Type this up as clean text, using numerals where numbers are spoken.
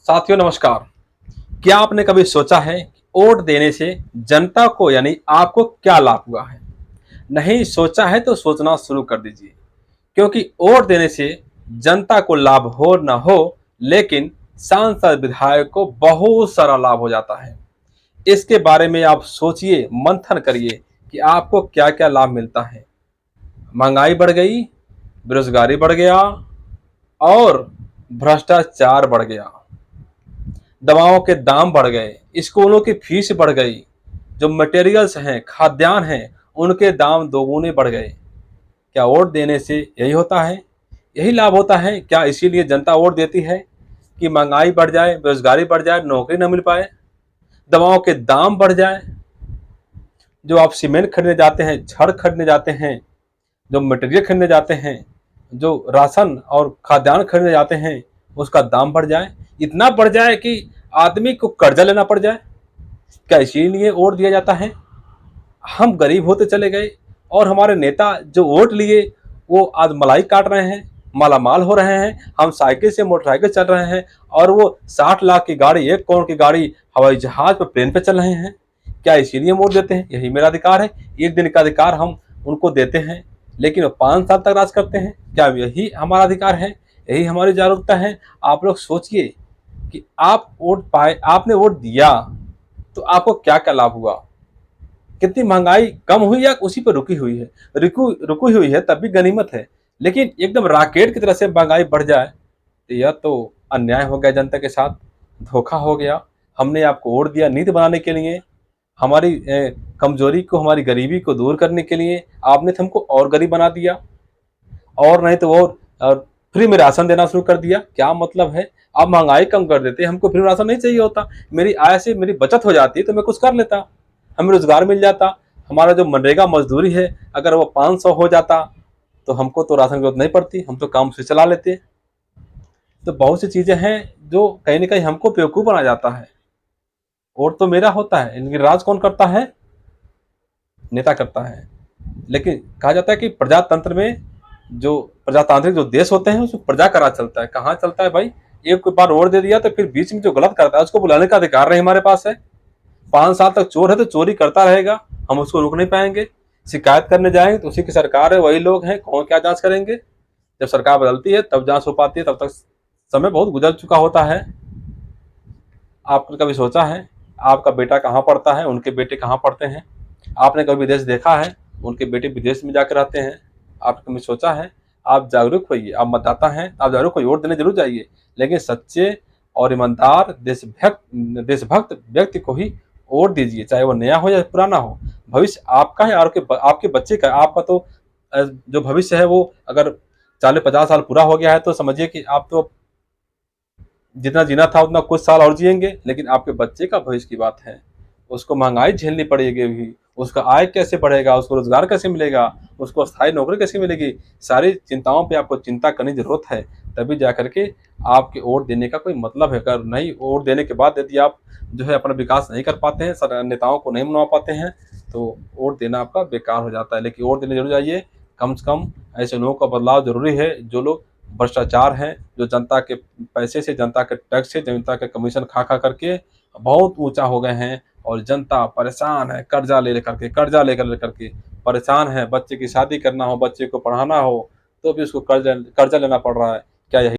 साथियों नमस्कार। क्या आपने कभी सोचा है कि वोट देने से जनता को यानी आपको क्या लाभ हुआ है? नहीं सोचा है तो सोचना शुरू कर दीजिए, क्योंकि वोट देने से जनता को लाभ हो ना हो, लेकिन सांसद विधायक को बहुत सारा लाभ हो जाता है। इसके बारे में आप सोचिए, मंथन करिए कि आपको क्या क्या लाभ मिलता है। महंगाई बढ़ गई, बेरोजगारी बढ़ गया और भ्रष्टाचार बढ़ गया, दवाओं के दाम बढ़ गए, स्कूलों की फीस बढ़ गई, जो मटेरियल्स हैं, खाद्यान्न हैं, उनके दाम दोगुने बढ़ गए। क्या वोट देने से यही होता है? यही लाभ होता है क्या? इसीलिए जनता वोट देती है कि महंगाई बढ़ जाए, बेरोजगारी बढ़ जाए, नौकरी न मिल पाए, दवाओं के दाम बढ़ जाए, जो आप सीमेंट खरीदने जाते हैं, छड़ खरीदने जाते हैं, जो मटेरियल खरीदने जाते हैं, जो राशन और खाद्यान्न खरीदने जाते हैं, उसका दाम बढ़ जाए, इतना बढ़ जाए कि आदमी को कर्जा लेना पड़ जाए। क्या इसीलिए वोट दिया जाता है? हम गरीब होते चले गए और हमारे नेता जो वोट लिए वो आज मलाई काट रहे हैं, मालामाल हो रहे हैं। हम साइकिल से मोटरसाइकिल चल रहे हैं और वो 60 लाख की गाड़ी, 1 करोड़ की गाड़ी हवाई जहाज पर, प्लेन पे चल रहे हैं। क्या इसीलिए वोट देते हैं? यही मेरा अधिकार है। एक दिन का अधिकार हम उनको देते हैं, लेकिन वो 5 साल तक राज करते हैं। क्या यही हमारा अधिकार है? यही हमारी जागरूकता है? आप लोग सोचिए कि आप वोट पाए, आपने वोट दिया तो आपको क्या क्या लाभ हुआ। कितनी महंगाई कम हुई या उसी पर रुकी हुई है? रुकी हुई है तब भी गनीमत है, लेकिन एकदम रॉकेट की तरह से महंगाई बढ़ जाए तो यह तो अन्याय हो गया, जनता के साथ धोखा हो गया। हमने आपको वोट दिया नीति बनाने के लिए, हमारी कमजोरी को, हमारी गरीबी को दूर करने के लिए। आपने तो हमको और गरीब बना दिया, और नहीं तो और फ्री में राशन देना शुरू कर दिया। क्या मतलब है? आप महंगाई कम कर देते, हमको फ्री राशन नहीं चाहिए होता, मेरी आय से मेरी बचत हो जाती तो मैं कुछ कर लेता, हमें रोजगार मिल जाता। हमारा जो मनरेगा मजदूरी है, अगर वो 500 हो जाता तो हमको तो राशन की जरूरत नहीं पड़ती, हम तो काम से चला लेते। तो बहुत सी चीजें हैं जो कहीं ना कहीं हमको बेवकूफ बना जाता है। वोट तो मेरा होता है, इनकी राज कौन करता है? नेता करता है। लेकिन कहा जाता है कि प्रजातंत्र में, जो प्रजातांत्रिक जो देश होते हैं उसमें प्रजा का राज चलता है। कहाँ चलता है भाई? एक बार वोट दे दिया तो फिर बीच में जो गलत करता है उसको बुलाने का अधिकार नहीं हमारे पास है। 5 साल तक चोर है तो चोरी करता रहेगा, हम उसको रोक नहीं पाएंगे। शिकायत करने जाएंगे तो उसी की सरकार है, वही लोग हैं, कौन क्या जांच करेंगे? जब सरकार बदलती है तब जांच हो पाती है, तब तक समय बहुत गुजर चुका होता है। आपने कभी सोचा है आपका बेटा कहाँ पढ़ता है, उनके बेटे कहाँ पढ़ते हैं? आपने कभी विदेश देखा है? उनके बेटे विदेश में जाकर रहते हैं। आपने कभी सोचा है? आप जागरूक होइए, आप मतदाता हैं, आप जागरूक होइए, वोट देने जरूर जाइए, लेकिन सच्चे और ईमानदार देशभक्त व्यक्ति को ही वोट दीजिए, चाहे वो नया हो या पुराना हो। भविष्य आपका है, आपके बच्चे का। आपका तो जो भविष्य है वो अगर 40-50 साल पूरा हो गया है तो समझिए कि आप तो जितना जीना था उतना कुछ साल और जिएंगे, लेकिन आपके बच्चे का भविष्य की बात है। उसको महंगाई झेलनी पड़ेगी भी, उसका आय कैसे बढ़ेगा, उसको रोजगार कैसे मिलेगा, उसको स्थायी नौकरी कैसे मिलेगी, सारी चिंताओं पे आपको चिंता करने की जरूरत है। तभी जा करके आपके वोट देने का कोई मतलब है। अगर नहीं, वोट देने के बाद यदि आप जो है अपना विकास नहीं कर पाते हैं, नेताओं को नहीं मनवा पाते हैं, तो वोट देना आपका बेकार हो जाता है। लेकिन वोट देने जरूर जाइए। कम से कम ऐसे लोगों का बदलाव जरूरी है जो लोग भ्रष्टाचार हैं, जो जनता के पैसे से, जनता के टैक्स से, जनता के कमीशन खा खा करके बहुत ऊंचा हो गए हैं, और जनता परेशान है, कर्जा लेकर के परेशान है। बच्चे की शादी करना हो, बच्चे को पढ़ाना हो तो भी उसको कर्जा कर्जा लेना पड़ रहा है। क्या यही